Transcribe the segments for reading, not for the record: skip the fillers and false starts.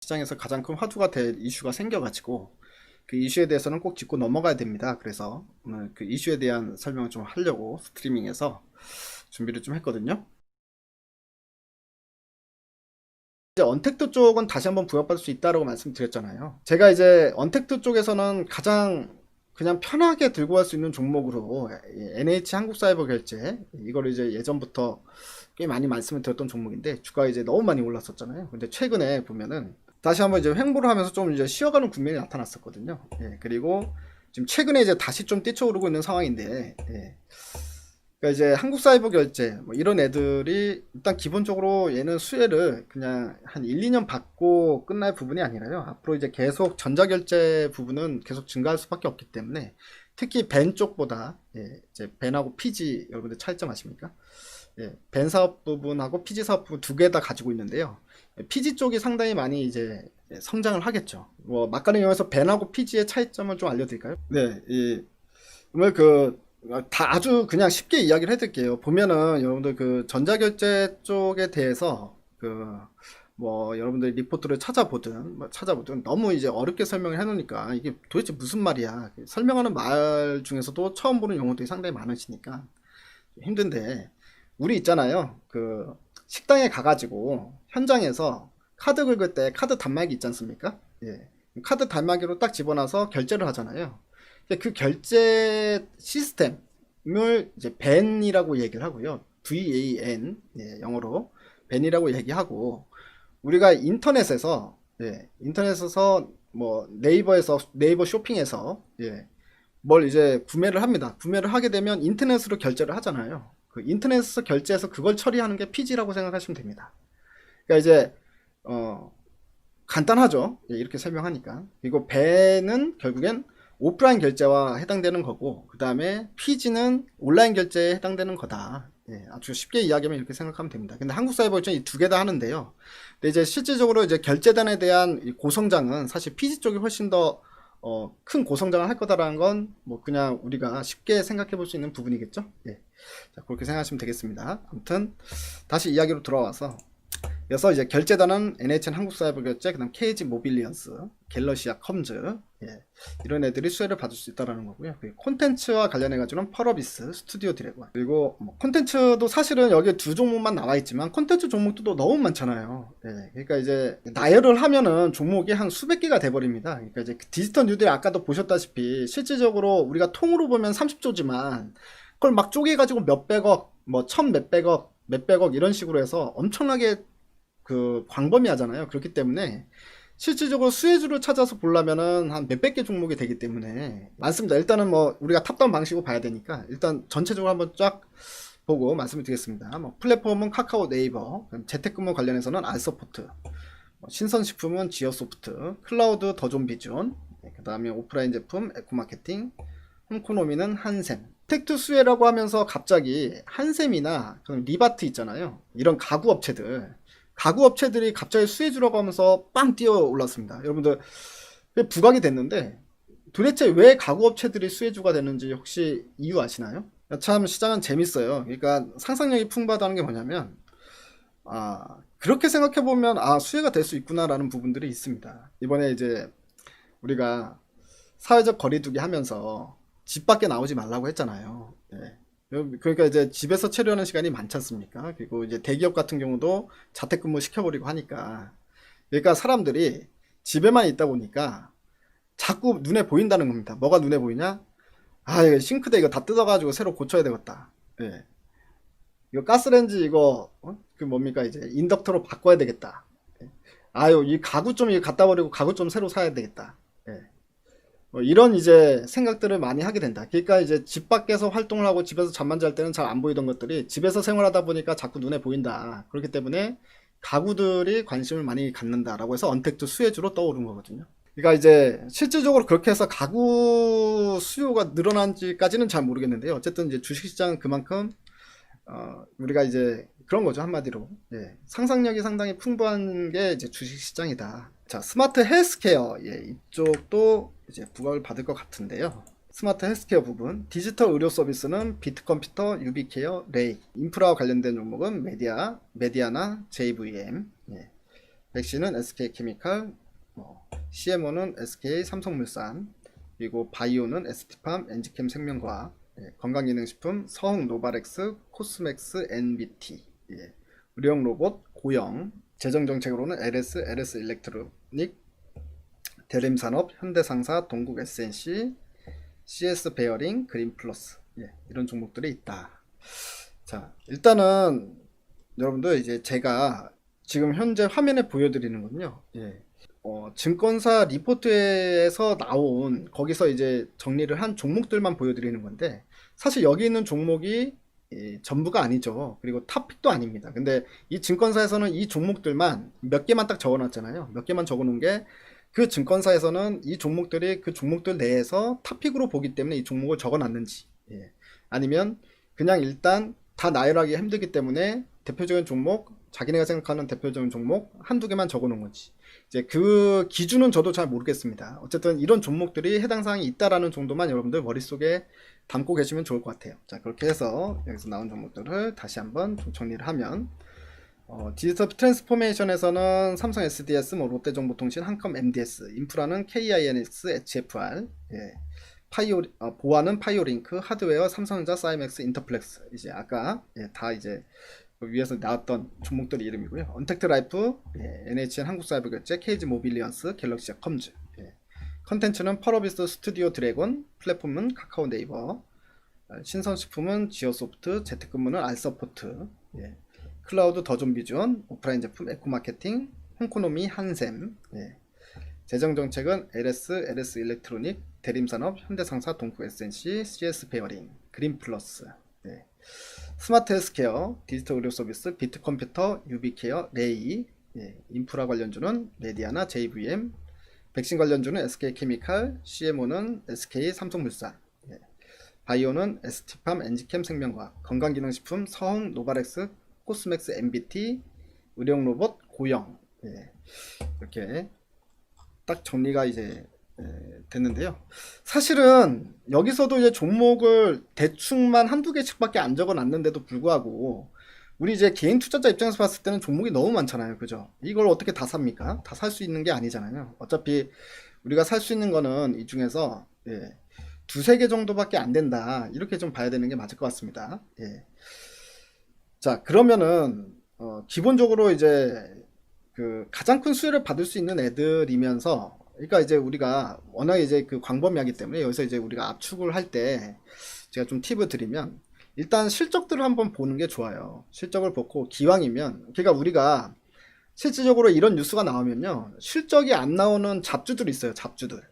시장에서 가장 큰 화두가 될 이슈가 생겨가지고 그 이슈에 대해서는 꼭 짚고 넘어가야 됩니다. 그래서 오늘 그 이슈에 대한 설명을 좀 하려고 스트리밍에서 준비를 좀 했거든요. 이제 언택트 쪽은 다시 한번 부각받을 수 있다라고 말씀드렸잖아요. 제가 이제 언택트 쪽에서는 가장 그냥 편하게 들고 갈 수 있는 종목으로 NH 한국사이버결제, 이걸 이제 예전부터 꽤 많이 말씀을 드렸던 종목인데 주가가 이제 너무 많이 올랐었잖아요. 근데 최근에 보면은 다시 한번 이제 횡보를 하면서 좀 이제 쉬어가는 국면이 나타났었거든요. 그리고 지금 최근에 이제 다시 좀 뛰쳐오르고 있는 상황인데, 그러니까 이제 한국사이버결제 뭐 이런 애들이 일단 기본적으로 얘는 수혜를 그냥 한 1, 2년 받고 끝날 부분이 아니라요. 앞으로 이제 계속 전자결제 부분은 계속 증가할 수밖에 없기 때문에 특히 벤 쪽보다 이제 벤하고 피지 여러분들 차이점 아십니까? 벤 사업 부분하고 피지 사업 부분 두 개 다 가지고 있는데요. 피지 쪽이 상당히 많이 이제 성장을 하겠죠. 뭐 막간을 이용해서 벤하고 피지의 차이점을 좀 알려드릴까요? 네, 오늘 다 아주 그냥 쉽게 이야기를 해드릴게요. 보면은 여러분들 그 전자결제 쪽에 대해서 뭐 여러분들 리포트를 찾아보든 너무 이제 어렵게 설명을 해놓으니까 이게 도대체 무슨 말이야. 설명하는 말 중에서도 처음 보는 용어들이 상당히 많으시니까 힘든데, 우리 있잖아요. 그 식당에 가가지고 현장에서 카드 긁을 때 카드 단말기 있지 않습니까? 카드 단말기로 딱 집어넣어서 결제를 하잖아요. 그 결제 시스템을 이제 벤이라고 얘기를 하고요. VAN, 영어로 벤이라고 얘기하고, 우리가 인터넷에서 뭐 네이버 쇼핑에서 뭘 이제 구매를 합니다. 구매를 하게 되면 인터넷으로 결제를 하잖아요. 그 인터넷에서 결제해서 그걸 처리하는 게 피지라고 생각하시면 됩니다. 그러니까 이제 간단하죠. 이렇게 설명하니까. 그리고 배는 결국엔 오프라인 결제와 해당되는 거고, 그 다음에 피지는 온라인 결제에 해당되는 거다. 아주 쉽게 이야기하면 이렇게 생각하면 됩니다. 근데 한국사이버결제는 이 두 개 다 하는데요. 근데 이제 실질적으로 이제 결제단에 대한 이 고성장은 사실 피지 쪽이 훨씬 더 큰 고성장을 할 거다라는 건 뭐 그냥 우리가 쉽게 생각해 볼 수 있는 부분이겠죠. 자, 그렇게 생각하시면 되겠습니다. 아무튼 다시 이야기로 돌아와서, 그래서 이제 결제단은 NHN 한국사이버결제, 그다음 KG 모빌리언스, 갤러시아 컴즈, 이런 애들이 수혜를 받을 수 있다라는 거고요. 콘텐츠와 관련해 가지고는 펄어비스, 스튜디오 드래곤, 그리고 뭐 콘텐츠도 사실은 여기 두 종목만 나와 있지만 콘텐츠 종목도 너무 많잖아요. 그러니까 이제 나열을 하면은 종목이 한 수백 개가 돼버립니다. 그러니까 이제 디지털 뉴딜 아까도 보셨다시피 실질적으로 우리가 통으로 보면 30조지만 그걸 막 쪼개가지고 몇백억, 뭐 천 몇백억, 몇백억 이런 식으로 해서 엄청나게 광범위하잖아요. 그렇기 때문에 실질적으로 수혜주를 찾아서 보려면은 한 몇백 개 종목이 되기 때문에 많습니다. 일단은 뭐 우리가 탑다운 방식으로 봐야 되니까 일단 전체적으로 한번 쫙 보고 말씀을 드리겠습니다. 뭐 플랫폼은 카카오, 네이버, 재택근무 관련해서는 알서포트, 신선식품은 지어소프트, 클라우드 더존비존, 그 다음에 오프라인 제품 에코마케팅, 홈코노미는 한샘. 텍트 수혜라고 하면서 갑자기 한샘이나 리바트 있잖아요. 이런 가구업체들이 갑자기 수혜주라고 하면서 빵 뛰어 올랐습니다. 여러분들 부각이 됐는데 도대체 왜 가구업체들이 수혜주가 됐는지 혹시 이유 아시나요? 참 시장은 재밌어요. 그러니까 상상력이 풍부하다는 게 뭐냐면, 그렇게 생각해보면 수혜가 될 수 있구나라는 부분들이 있습니다. 이번에 이제 우리가 사회적 거리두기 하면서 집 밖에 나오지 말라고 했잖아요. 그러니까 이제 집에서 체류하는 시간이 많지 않습니까? 그리고 이제 대기업 같은 경우도 자택근무 시켜버리고 하니까, 그러니까 사람들이 집에만 있다 보니까 자꾸 눈에 보인다는 겁니다. 뭐가 눈에 보이냐? 이거 싱크대 이거 다 뜯어가지고 새로 고쳐야 되겠다. 이거 가스레인지 이거 그 뭡니까 이제 인덕터로 바꿔야 되겠다. 이 가구 좀 이거 갖다 버리고 가구 좀 새로 사야 되겠다. 뭐 이런 이제 생각들을 많이 하게 된다. 그러니까 이제 집 밖에서 활동을 하고 집에서 잠만 잘 때는 잘 안 보이던 것들이 집에서 생활하다 보니까 자꾸 눈에 보인다. 그렇기 때문에 가구들이 관심을 많이 갖는다라고 해서 언택트 수혜주로 떠오른 거거든요. 그러니까 이제 실질적으로 그렇게 해서 가구 수요가 늘어난지까지는 잘 모르겠는데요. 어쨌든 이제 주식시장은 그만큼 우리가 이제 그런 거죠. 한마디로 상상력이 상당히 풍부한 게 이제 주식시장이다. 자, 스마트 헬스케어, 이쪽도 이제 부각을 받을 것 같은데요. 스마트 헬스케어 부분, 디지털 의료 서비스는 비트컴퓨터, 유비케어, 레이, 인프라와 관련된 종목은 메디아나 JVM, 백신은 SK케미칼, CMO는 SK 삼성물산, 그리고 바이오는 ST팜, 엔지캠 생명과학, 건강기능식품 서흥 노바렉스, 코스맥스, NBT, 의료용 로봇 고영, 재정정책으로는 LS 일렉트로닉, 대림산업, 현대상사, 동국 SNC, CS 베어링, 그린플러스, 이런 종목들이 있다. 자, 일단은 여러분들 이제 제가 지금 현재 화면에 보여드리는 건요. 증권사 리포트에서 나온 거기서 이제 정리를 한 종목들만 보여드리는 건데 사실 여기 있는 종목이 전부가 아니죠. 그리고 탑픽도 아닙니다. 근데 이 증권사에서는 이 종목들만 몇 개만 딱 적어놨잖아요. 몇 개만 적어놓은 게 그 증권사에서는 이 종목들이 그 종목들 내에서 탑픽으로 보기 때문에 이 종목을 적어놨는지, 아니면 그냥 일단 다 나열하기 힘들기 때문에 대표적인 종목, 자기네가 생각하는 대표적인 종목 한두 개만 적어놓은 건지, 이제 그 기준은 저도 잘 모르겠습니다. 어쨌든 이런 종목들이 해당 사항이 있다라는 정도만 여러분들 머릿속에 담고 계시면 좋을 것 같아요. 자, 그렇게 해서 여기서 나온 종목들을 다시 한번 좀 정리를 하면, 디지털 트랜스포메이션에서는 삼성 SDS, 롯데정보통신, 한컴 MDS, 인프라는 KINX, HFR, 보안은 파이오링크, 하드웨어 삼성전자, 사이맥스, 인터플렉스. 이제 아까 다 이제 위에서 나왔던 종목들 이름이고요. 언택트 라이프, NHN 한국사이버결제, KG 모빌리언스, 갤럭시 컴즈. 컨텐츠는 펄어비스 스튜디오 드래곤, 플랫폼은 카카오 네이버, 신선식품은 지오소프트, 재택근무는 알서포트, 클라우드 더존비전, 오프라인 제품 에코마케팅, 홍코노미 한샘, 재정정책은 LS 일렉트로닉, 대림산업, 현대상사, 동국 SNC, CS 베어링, 그린플러스, 스마트 헬스케어, 디지털 의료 서비스, 비트컴퓨터, 유비케어, 레이, 인프라 관련주는 메디아나 JVM, 백신 관련주는 SK케미칼, CMO는 SK 삼성물산, 바이오는 ST팜, 엔지캠 생명과학, 건강기능식품 서흥 노바렉스, 코스맥스 MBT, 의료용 로봇 고영, 이렇게 딱 정리가 이제 됐는데요. 사실은 여기서도 이제 종목을 대충만 한두 개씩밖에 안 적어 놨는데도 불구하고 우리 이제 개인 투자자 입장에서 봤을 때는 종목이 너무 많잖아요. 그죠? 이걸 어떻게 다 삽니까? 다 살 수 있는 게 아니잖아요. 어차피 우리가 살 수 있는 거는 이 중에서 두세 개 정도밖에 안 된다. 이렇게 좀 봐야 되는 게 맞을 것 같습니다. 자, 그러면은 기본적으로 이제 그 가장 큰 수혜를 받을 수 있는 애들이면서, 그러니까 이제 우리가 워낙 이제 그 광범위하기 때문에 여기서 이제 우리가 압축을 할 때 제가 좀 팁을 드리면, 일단 실적들을 한번 보는 게 좋아요. 실적을 보고 기왕이면, 그러니까 우리가 실질적으로 이런 뉴스가 나오면요, 실적이 안 나오는 잡주들이 있어요. 잡주들.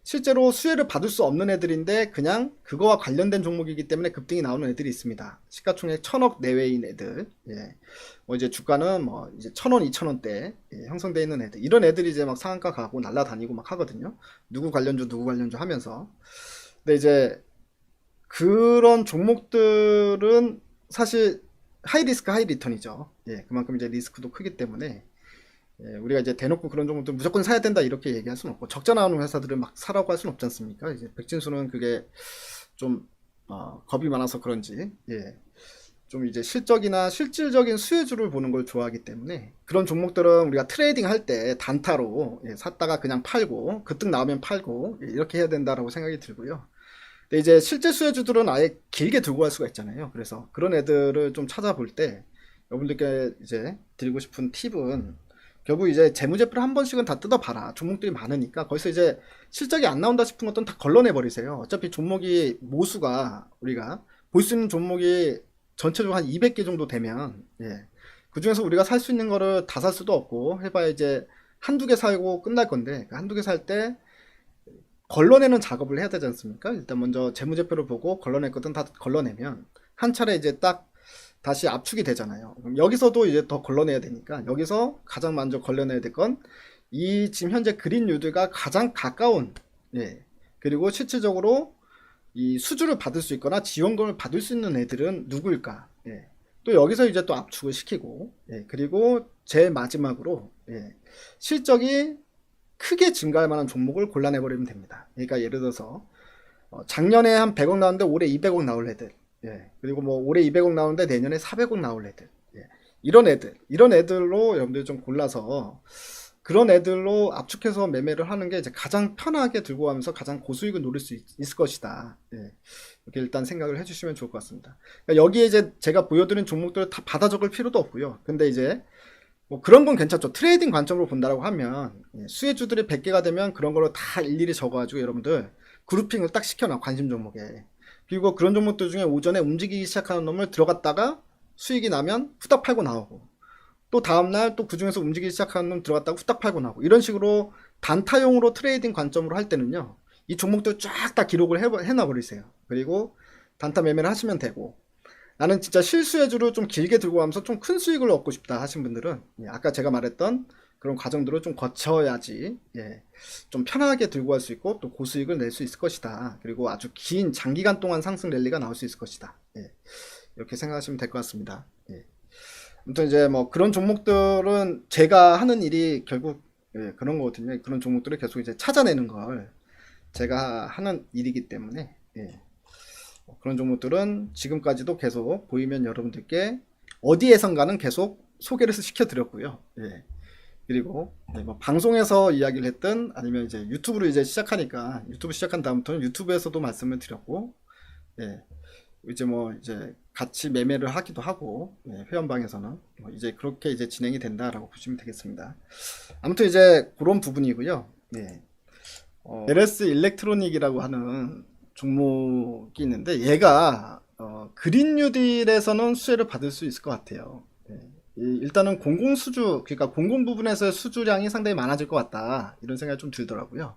실제로 수혜를 받을 수 없는 애들인데 그냥 그거와 관련된 종목이기 때문에 급등이 나오는 애들이 있습니다. 시가총액 1000억 내외인 애들, 뭐 이제 주가는 뭐 이제 1000원, 2000원대 형성되어 있는 애들, 이런 애들이 이제 막 상한가 가고 날라다니고 막 하거든요. 누구 관련주 하면서. 근데 이제 그런 종목들은 사실 하이 리스크 하이 리턴이죠. 그만큼 이제 리스크도 크기 때문에 우리가 이제 대놓고 그런 종목들 무조건 사야 된다 이렇게 얘기할 수는 없고, 적자 나오는 회사들을 막 사라고 할 수는 없지 않습니까? 이제 백진수는 그게 좀 겁이 많아서 그런지 좀 이제 실적이나 실질적인 수혜주를 보는 걸 좋아하기 때문에 그런 종목들은 우리가 트레이딩 할 때 단타로 샀다가 그냥 팔고 급등 나오면 팔고 이렇게 해야 된다라고 생각이 들고요. 근데 이제 실제 수혜주들은 아예 길게 들고 갈 수가 있잖아요. 그래서 그런 애들을 좀 찾아볼 때 여러분들께 이제 드리고 싶은 팁은, 결국 이제 재무제표를 한 번씩은 다 뜯어봐라. 종목들이 많으니까 거기서 이제 실적이 안 나온다 싶은 것들은 다 걸러내버리세요. 어차피 종목이 모수가, 우리가 볼 수 있는 종목이 전체적으로 한 200개 정도 되면 그 중에서 우리가 살 수 있는 거를 다 살 수도 없고, 해봐야 이제 한두 개 사고 끝날 건데, 한두 개 살 때 걸러내는 작업을 해야 되지 않습니까? 일단 먼저 재무제표를 보고 걸러낼 것은 다 걸러내면 한 차례 이제 딱 다시 압축이 되잖아요. 그럼 여기서도 이제 더 걸러내야 되니까, 여기서 가장 먼저 걸러내야 될 건 이 지금 현재 그린 뉴드가 가장 가까운, 그리고 실질적으로 이 수주를 받을 수 있거나 지원금을 받을 수 있는 애들은 누구일까? 또 여기서 이제 또 압축을 시키고, 그리고 제일 마지막으로 실적이 크게 증가할 만한 종목을 골라내버리면 됩니다. 그러니까 예를 들어서 작년에 한 100억 나왔는데 올해 200억 나올 애들, 그리고 뭐 올해 200억 나오는데 내년에 400억 나올 애들, 이런 애들로 여러분들이 좀 골라서 그런 애들로 압축해서 매매를 하는 게 이제 가장 편하게 들고 가면서 가장 고수익을 노릴 수 있을 것이다. 예. 이렇게 일단 생각을 해주시면 좋을 것 같습니다. 그러니까 여기에 이제 제가 보여드린 종목들을 다 받아 적을 필요도 없고요. 근데 이제 뭐 그런 건 괜찮죠. 트레이딩 관점으로 본다라고 하면 수혜주들이 100개가 되면 그런 걸로 다 일일이 적어가지고 여러분들 그룹핑을 딱 시켜놔, 관심 종목에. 그리고 그런 종목들 중에 오전에 움직이기 시작하는 놈을 들어갔다가 수익이 나면 후딱 팔고 나오고, 또 다음날 또 그 중에서 움직이기 시작하는 놈 들어갔다가 후딱 팔고 나오고, 이런 식으로 단타용으로 트레이딩 관점으로 할 때는요, 이 종목들 쫙 다 기록을 해놔버리세요. 그리고 단타 매매를 하시면 되고, 나는 진짜 실수혜주를 좀 길게 들고 가면서 좀 큰 수익을 얻고 싶다 하신 분들은 아까 제가 말했던 그런 과정들을 좀 거쳐야지 좀 편하게 들고 갈 수 있고 또 고수익을 낼 수 있을 것이다. 그리고 아주 긴 장기간 동안 상승 랠리가 나올 수 있을 것이다. 이렇게 생각하시면 될 것 같습니다. 아무튼 이제 뭐 그런 종목들은 제가 하는 일이 결국 그런 거거든요. 그런 종목들을 계속 이제 찾아내는 걸 제가 하는 일이기 때문에 그런 종목들은 지금까지도 계속 보이면 여러분들께 어디에선가는 계속 소개를 시켜드렸고요. 그리고 뭐 방송에서 이야기를 했든 아니면 이제 유튜브로 이제 시작하니까 유튜브 시작한 다음부터는 유튜브에서도 말씀을 드렸고, 이제 뭐 이제 같이 매매를 하기도 하고, 회원방에서는 뭐 이제 그렇게 이제 진행이 된다라고 보시면 되겠습니다. 아무튼 이제 그런 부분이고요. LS 일렉트로닉이라고 하는 종목이 있는데 얘가 그린 뉴딜에서는 수혜를 받을 수 있을 것 같아요. 일단은 공공수주, 그러니까 공공 부분에서의 수주량이 상당히 많아질 것 같다, 이런 생각이 좀 들더라고요.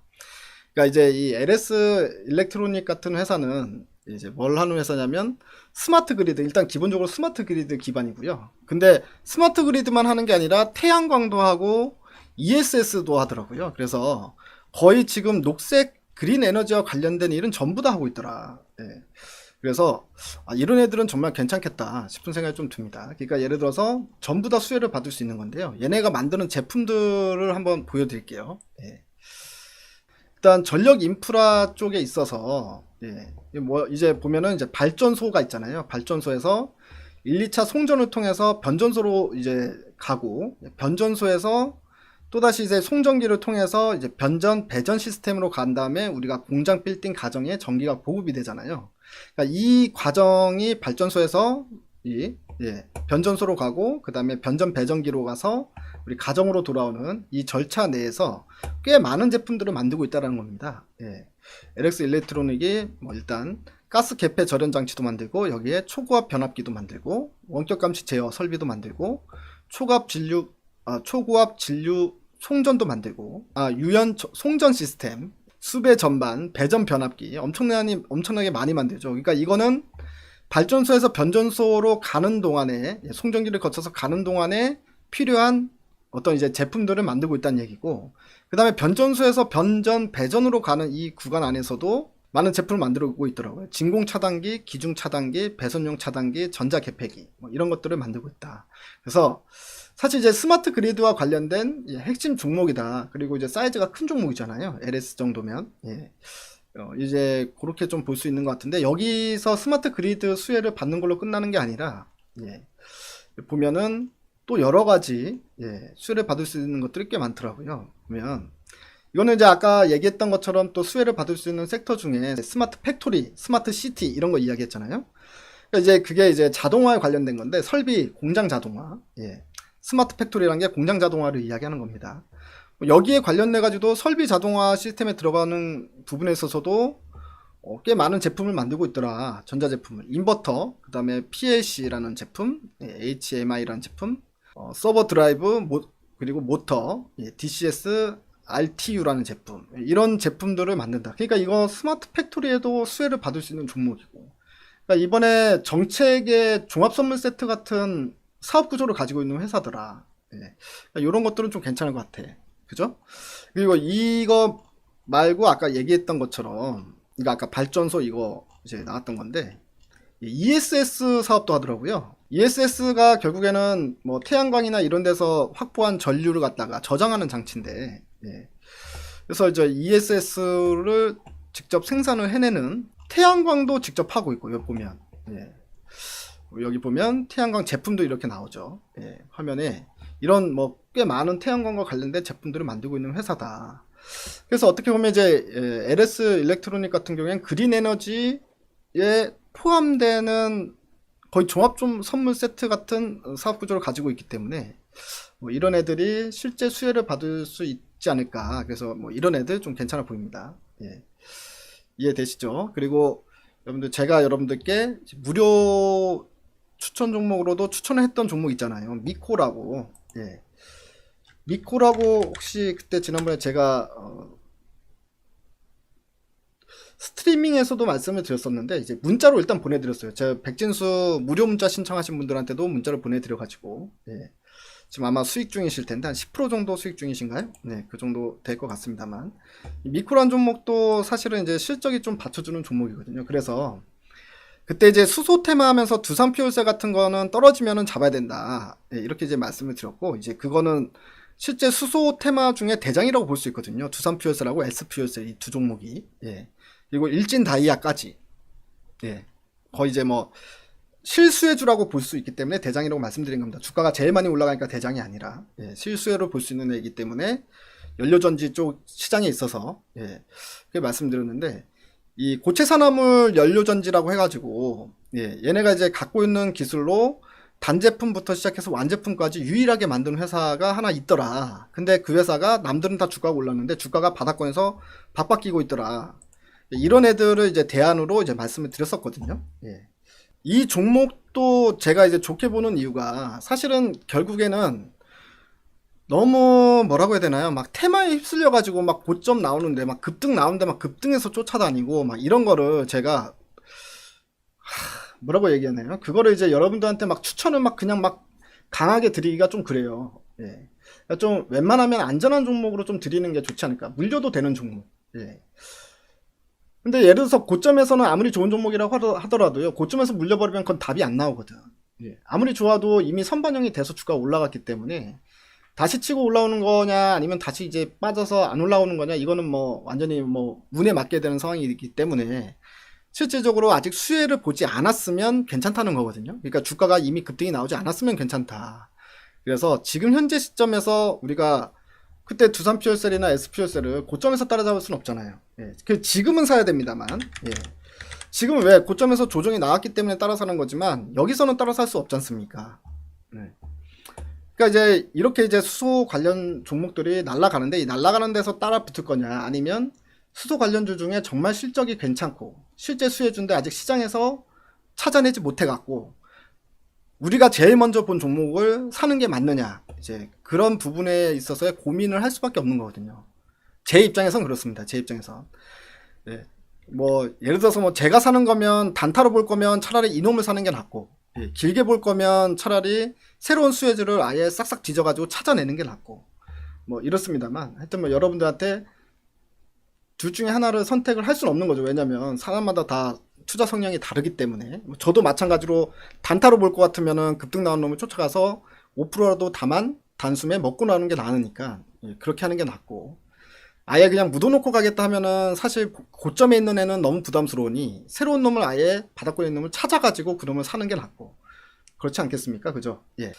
그러니까 이제 이 LS 일렉트로닉 같은 회사는 이제 뭘 하는 회사냐면 스마트 그리드, 일단 기본적으로 스마트 그리드 기반이고요. 근데 스마트 그리드만 하는 게 아니라 태양광도 하고 ESS도 하더라고요. 그래서 거의 지금 녹색 그린 에너지와 관련된 일은 전부 다 하고 있더라. 그래서 이런 애들은 정말 괜찮겠다 싶은 생각이 좀 듭니다. 그러니까 예를 들어서 전부 다 수혜를 받을 수 있는 건데요. 얘네가 만드는 제품들을 한번 보여드릴게요. 일단 전력 인프라 쪽에 있어서 뭐 이제 보면은 이제 발전소가 있잖아요. 발전소에서 1, 2차 송전을 통해서 변전소로 이제 가고, 변전소에서 또다시 이제 송전기를 통해서 이제 변전 배전 시스템으로 간 다음에 우리가 공장 빌딩 가정에 전기가 보급이 되잖아요. 그러니까 이 과정이 발전소에서 변전소로 가고, 그 다음에 변전 배전기로 가서 우리 가정으로 돌아오는 이 절차 내에서 꽤 많은 제품들을 만들고 있다는 겁니다. LX 일렉트로닉이 뭐 일단 가스 개폐 절연 장치도 만들고, 여기에 초고압 변압기도 만들고, 원격 감시 제어 설비도 만들고, 초고압 진류 송전도 만들고, 유연 송전 시스템, 수배 전반, 배전 변압기 엄청나게 많이 만들죠. 그러니까 이거는 발전소에서 변전소로 가는 동안에, 송전기를 거쳐서 가는 동안에 필요한 어떤 이제 제품들을 만들고 있다는 얘기고, 그 다음에 변전소에서 변전 배전으로 가는 이 구간 안에서도 많은 제품을 만들고 있더라고요. 진공 차단기, 기중 차단기, 배선용 차단기, 전자 개폐기, 뭐 이런 것들을 만들고 있다. 그래서 사실 이제 스마트 그리드와 관련된 핵심 종목이다. 그리고 이제 사이즈가 큰 종목이잖아요. LS 정도면. 이제 그렇게 좀 볼 수 있는 것 같은데, 여기서 스마트 그리드 수혜를 받는 걸로 끝나는 게 아니라 보면은 또 여러 가지 수혜를 받을 수 있는 것들이 꽤 많더라고요. 보면 이거는 이제 아까 얘기했던 것처럼 또 수혜를 받을 수 있는 섹터 중에 스마트 팩토리, 스마트 시티 이런 거 이야기했잖아요. 그러니까 이제 그게 이제 자동화에 관련된 건데, 설비, 공장 자동화. 스마트 팩토리라는 게 공장 자동화를 이야기하는 겁니다. 여기에 관련돼 가지고 설비 자동화 시스템에 들어가는 부분에 있어서도 꽤 많은 제품을 만들고 있더라. 전자제품을, 인버터, 그 다음에 PLC라는 제품, HMI라는 제품, 서버 드라이브, 그리고 모터, DCS, RTU라는 제품, 이런 제품들을 만든다. 그러니까 이거 스마트 팩토리에도 수혜를 받을 수 있는 종목이고, 그러니까 이번에 정책의 종합선물 세트 같은 사업 구조를 가지고 있는 회사더라. 그러니까 이런 것들은 좀 괜찮은 것 같아. 그죠? 그리고 이거 말고 아까 얘기했던 것처럼, 이거 아까 발전소 이거 이제 나왔던 건데, ESS 사업도 하더라고요. ESS가 결국에는 뭐 태양광이나 이런 데서 확보한 전류를 갖다가 저장하는 장치인데, 그래서 이제 ESS를 직접 생산을 해내는, 태양광도 직접 하고 있고, 여기 보면 여기 보면 태양광 제품도 이렇게 나오죠. 예, 화면에 이런 뭐 꽤 많은 태양광과 관련된 제품들을 만들고 있는 회사다. 그래서 어떻게 보면 이제 LS 일렉트로닉 같은 경우에는 그린 에너지에 포함되는 거의 종합 좀 선물 세트 같은 사업 구조를 가지고 있기 때문에 뭐 이런 애들이 실제 수혜를 받을 수 있지 않을까. 그래서 뭐 이런 애들 좀 괜찮아 보입니다. 예. 이해되시죠? 그리고 여러분들 제가 여러분들께 무료 추천 종목으로도 추천을 했던 종목 있잖아요. 미코라고. 예. 미코라고 혹시 그때 지난번에 제가 스트리밍에서도 말씀을 드렸었는데 이제 문자로 일단 보내드렸어요. 제가 백진수 무료 문자 신청하신 분들한테도 문자를 보내드려가지고 예. 지금 아마 수익 중이실 텐데 한 10% 정도 수익 중이신가요? 네, 그 정도 될 것 같습니다만 미코란 종목도 사실은 이제 실적이 좀 받쳐주는 종목이거든요. 그래서 그때 이제 수소 테마 하면서 두산 피올세 같은 거는 떨어지면은 잡아야 된다. 예, 이렇게 이제 말씀을 드렸고 이제 그거는 실제 수소 테마 중에 대장이라고 볼 수 있거든요. 두산 피올세라고 S 피올세 이 두 종목이. 예. 그리고 일진 다이아까지. 예. 거의 이제 뭐 실수혜주라고 볼 수 있기 때문에 대장이라고 말씀드린 겁니다. 주가가 제일 많이 올라가니까 대장이 아니라 예, 실수혜로 볼 수 있는 애이기 때문에 연료전지 쪽 시장에 있어서 예, 그렇게 말씀드렸는데 이 고체산화물 연료전지라고 해가지고 예, 얘네가 이제 갖고 있는 기술로 단제품부터 시작해서 완제품까지 유일하게 만든 회사가 하나 있더라. 근데 그 회사가 남들은 다 주가가 올랐는데 주가가 바닥권에서 바빠끼고 있더라. 이런 애들을 이제 대안으로 이제 말씀을 드렸었거든요. 예. 이 종목도 제가 이제 좋게 보는 이유가 사실은 결국에는 너무 뭐라고 해야 되나요? 막 테마에 휩쓸려 가지고 막 고점 나오는데 막 급등 나오는데 막 급등해서 쫓아다니고 막 이런 거를 제가 뭐라고 얘기하나요? 그거를 이제 여러분들한테 막 추천을 막 그냥 막 강하게 드리기가 좀 그래요. 예. 그러니까 좀 웬만하면 안전한 종목으로 좀 드리는 게 좋지 않을까? 물려도 되는 종목. 예. 근데 예를 들어서 고점에서는 아무리 좋은 종목이라고 하더라도요. 고점에서 물려버리면 그건 답이 안 나오거든. 예. 아무리 좋아도 이미 선반영이 돼서 주가가 올라갔기 때문에 다시 치고 올라오는 거냐 아니면 다시 이제 빠져서 안 올라오는 거냐 이거는 뭐 완전히 뭐 운에 맡게 되는 상황이기 때문에 실질적으로 아직 수혜를 보지 않았으면 괜찮다는 거거든요. 그러니까 주가가 이미 급등이 나오지 않았으면 괜찮다. 그래서 지금 현재 시점에서 우리가 그때 두산 피올셀이나 S 피올셀을 고점에서 따라잡을 수는 없잖아요. 예. 그 지금은 사야 됩니다만, 예. 지금은 왜 고점에서 조정이 나왔기 때문에 따라 사는 거지만 여기서는 따라 살 수 없지 않습니까? 네. 그러니까 이제 이렇게 이제 수소 관련 종목들이 날아가는데 이 날아가는 데서 따라 붙을 거냐 아니면 수소 관련주 중에 정말 실적이 괜찮고 실제 수혜주인데 아직 시장에서 찾아내지 못해갖고 우리가 제일 먼저 본 종목을 사는 게 맞느냐 이제 그런 부분에 있어서의 고민을 할 수밖에 없는 거거든요. 제 입장에선 그렇습니다. 제 입장에서 네. 뭐 예를 들어서 뭐 제가 사는 거면 단타로 볼 거면 차라리 이놈을 사는 게 낫고 예, 길게 볼 거면 차라리 새로운 수혜주를 아예 싹싹 뒤져가지고 찾아내는 게 낫고 뭐 이렇습니다만 하여튼 뭐 여러분들한테 둘 중에 하나를 선택을 할 수는 없는 거죠. 왜냐면 사람마다 다 투자 성향이 다르기 때문에 저도 마찬가지로 단타로 볼 것 같으면은 급등 나온 놈을 쫓아가서 5%라도 다만 단숨에 먹고 나오는 게 나으니까 예, 그렇게 하는 게 낫고 아예 그냥 묻어놓고 가겠다 하면은 사실 고점에 있는 애는 너무 부담스러우니 새로운 놈을 아예 바닥권에 있는 놈을 찾아가지고 그 놈을 사는 게 낫고 그렇지 않겠습니까? 그죠? 예.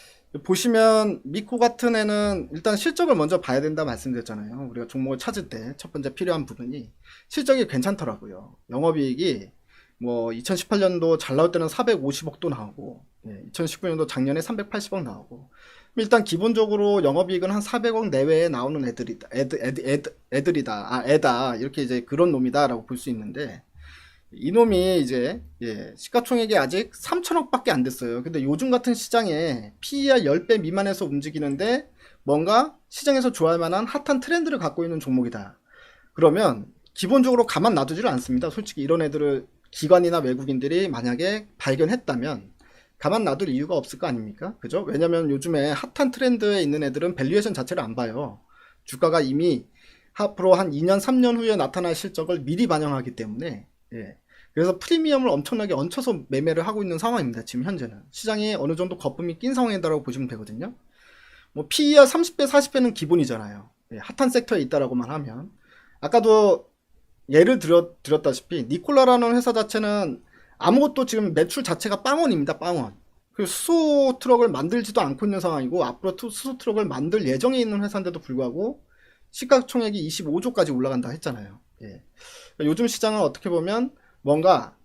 보시면 미코 같은 애는 일단 실적을 먼저 봐야 된다 말씀드렸잖아요. 우리가 종목을 찾을 때 첫 번째 필요한 부분이 실적이 괜찮더라고요. 영업이익이 뭐 2018년도 잘 나올 때는 450억도 나오고 2019년도 작년에 380억 나오고 일단 기본적으로 영업이익은 한 400억 내외에 나오는 애다 이렇게 이제 그런 놈이다라고 볼 수 있는데 이놈이 이제 시가총액이 아직 3천억 밖에 안 됐어요. 근데 요즘 같은 시장에 PER 10배 미만에서 움직이는데 뭔가 시장에서 좋아할 만한 핫한 트렌드를 갖고 있는 종목이다. 그러면 기본적으로 가만 놔두지를 않습니다. 솔직히 이런 애들을 기관이나 외국인들이 만약에 발견했다면 가만 놔둘 이유가 없을 거 아닙니까? 그죠? 왜냐면 요즘에 핫한 트렌드에 있는 애들은 밸류에이션 자체를 안 봐요. 주가가 이미 앞으로 한 2년, 3년 후에 나타날 실적을 미리 반영하기 때문에 그래서 프리미엄을 엄청나게 얹혀서 매매를 하고 있는 상황입니다. 지금 현재는 시장에 어느 정도 거품이 낀 상황이다라고 보시면 되거든요. 뭐 PER 30배, 40배는 기본이잖아요. 핫한 섹터에 있다라고만 하면 아까도 예를 드렸다시피 니콜라라는 회사 자체는 아무것도 지금 매출 자체가 빵원입니다. 빵원. 그 수소 트럭을 만들지도 않고 있는 상황이고 앞으로 수소 트럭을 만들 예정에 있는 회사인데도 불구하고 시가총액이 25조까지 올라간다 했잖아요. 예. 요즘 시장은 어떻게 보면 뭔가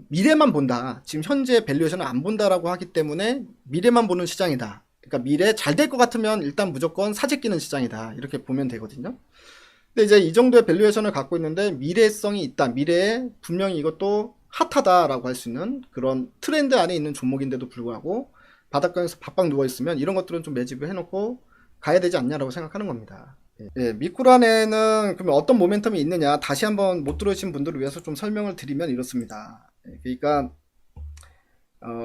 미래만 본다. 지금 현재 밸류에이션을 안 본다라고 하기 때문에 미래만 보는 시장이다. 그러니까 미래 잘 될 것 같으면 일단 무조건 사재 끼는 시장이다. 이렇게 보면 되거든요. 근데 이제 이 정도의 밸류에이션을 갖고 있는데 미래성이 있다. 미래에 분명히 이것도 핫하다라고 할 수 있는 그런 트렌드 안에 있는 종목인데도 불구하고 바닷가에서 바짝 누워있으면 이런 것들은 좀 매집을 해놓고 가야 되지 않냐라고 생각하는 겁니다. 예, 미쿠란에는 그러면 어떤 모멘텀이 있느냐 다시 한번 못 들으신 분들을 위해서 좀 설명을 드리면 이렇습니다. 그러니까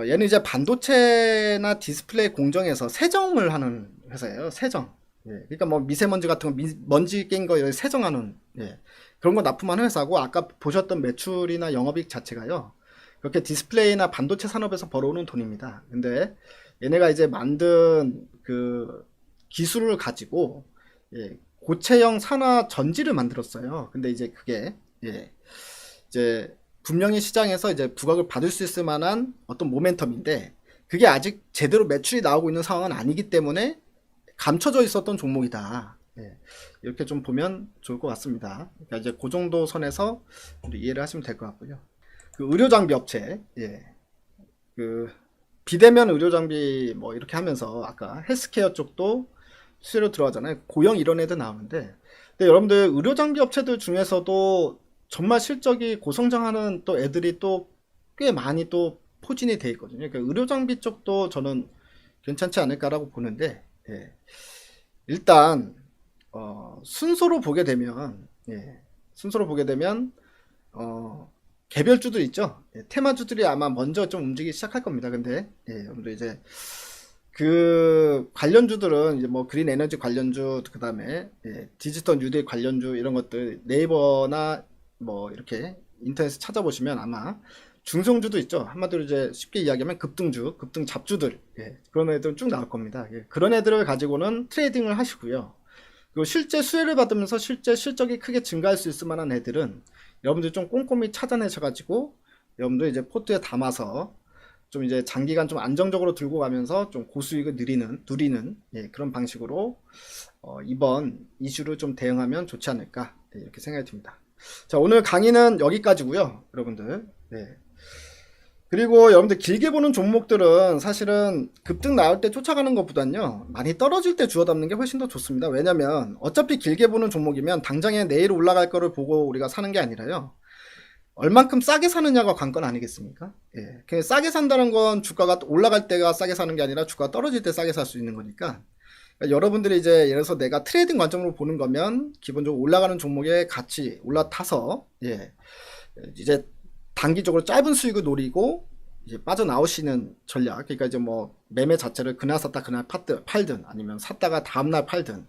얘는 이제 반도체나 디스플레이 공정에서 세정을 하는 회사예요. 세정. 예, 그러니까 뭐 미세먼지 같은 거 먼지 낀 거 세정하는 그런 거 납품하는 회사고 아까 보셨던 매출이나 영업이익 자체가요. 그렇게 디스플레이나 반도체 산업에서 벌어오는 돈입니다. 근데 얘네가 이제 만든 그 기술을 가지고 고체형 산화 전지를 만들었어요. 근데 이제 그게 이제 분명히 시장에서 이제 부각을 받을 수 있을 만한 어떤 모멘텀인데 그게 아직 제대로 매출이 나오고 있는 상황은 아니기 때문에 감춰져 있었던 종목이다. 이렇게 좀 보면 좋을 것 같습니다. 그러니까 이제 그 정도 선에서 이해를 하시면 될 것 같고요. 그 의료장비 업체, 그 비대면 의료장비 뭐 이렇게 하면서 아까 헬스케어 쪽도 수혜로 들어가잖아요. 고영 이런 애들 나오는데, 근데 여러분들 의료장비 업체들 중에서도 정말 실적이 고성장하는 또 애들이 또 꽤 많이 또 포진이 돼 있거든요. 그러니까 의료장비 쪽도 저는 괜찮지 않을까라고 보는데, 일단 순서로 보게 되면 개별주들 있죠. 테마주들이 아마 먼저 좀 움직이기 시작할 겁니다. 근데 여러분들 이제 그 관련주들은 이제 뭐 그린 에너지 관련주 그 다음에 디지털 뉴딜 관련주 이런 것들 네이버나 뭐 이렇게 인터넷에 찾아보시면 아마 중성주도 있죠. 한마디로 이제 쉽게 이야기하면 급등주, 급등 잡주들 그런 애들은 쭉 나올 겁니다. 그런 애들을 가지고는 트레이딩을 하시고요. 그리고 실제 수혜를 받으면서 실제 실적이 크게 증가할 수 있을 만한 애들은 여러분들 좀 꼼꼼히 찾아내셔가지고 여러분들 이제 포트에 담아서 좀 이제 장기간 좀 안정적으로 들고 가면서 좀 고수익을 누리는 그런 방식으로 이번 이슈를 좀 대응하면 좋지 않을까 이렇게 생각이 듭니다. 자, 오늘 강의는 여기까지고요, 여러분들. 그리고 여러분들 길게 보는 종목들은 사실은 급등 나올 때 쫓아가는 것보단요 많이 떨어질 때 주워 담는 게 훨씬 더 좋습니다. 왜냐면 어차피 길게 보는 종목이면 당장에 내일 올라갈 거를 보고 우리가 사는 게 아니라요 얼만큼 싸게 사느냐가 관건 아니겠습니까? 그냥 싸게 산다는 건 주가가 올라갈 때가 싸게 사는 게 아니라 주가가 떨어질 때 싸게 살 수 있는 거니까 그러니까 여러분들이 이제 예를 들어서 내가 트레이딩 관점으로 보는 거면 기본적으로 올라가는 종목에 같이 올라타서 이제 단기적으로 짧은 수익을 노리고 이제 빠져나오시는 전략. 그러니까 이제 뭐 매매 자체를 그날 샀다 그날 팔든 아니면 샀다가 다음날 팔든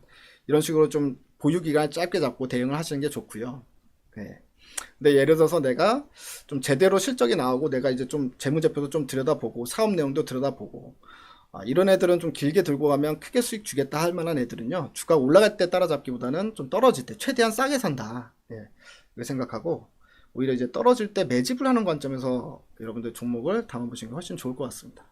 이런 식으로 좀 보유 기간을 짧게 잡고 대응을 하시는 게 좋고요. 근데 예를 들어서 내가 좀 제대로 실적이 나오고 내가 이제 좀 재무제표도 좀 들여다보고 사업 내용도 들여다보고 이런 애들은 좀 길게 들고 가면 크게 수익 주겠다 할 만한 애들은요 주가 올라갈 때 따라잡기보다는 좀 떨어질 때 최대한 싸게 산다 이렇게 생각하고 오히려 이제 떨어질 때 매집을 하는 관점에서 여러분들 종목을 담아보시는 게 훨씬 좋을 것 같습니다.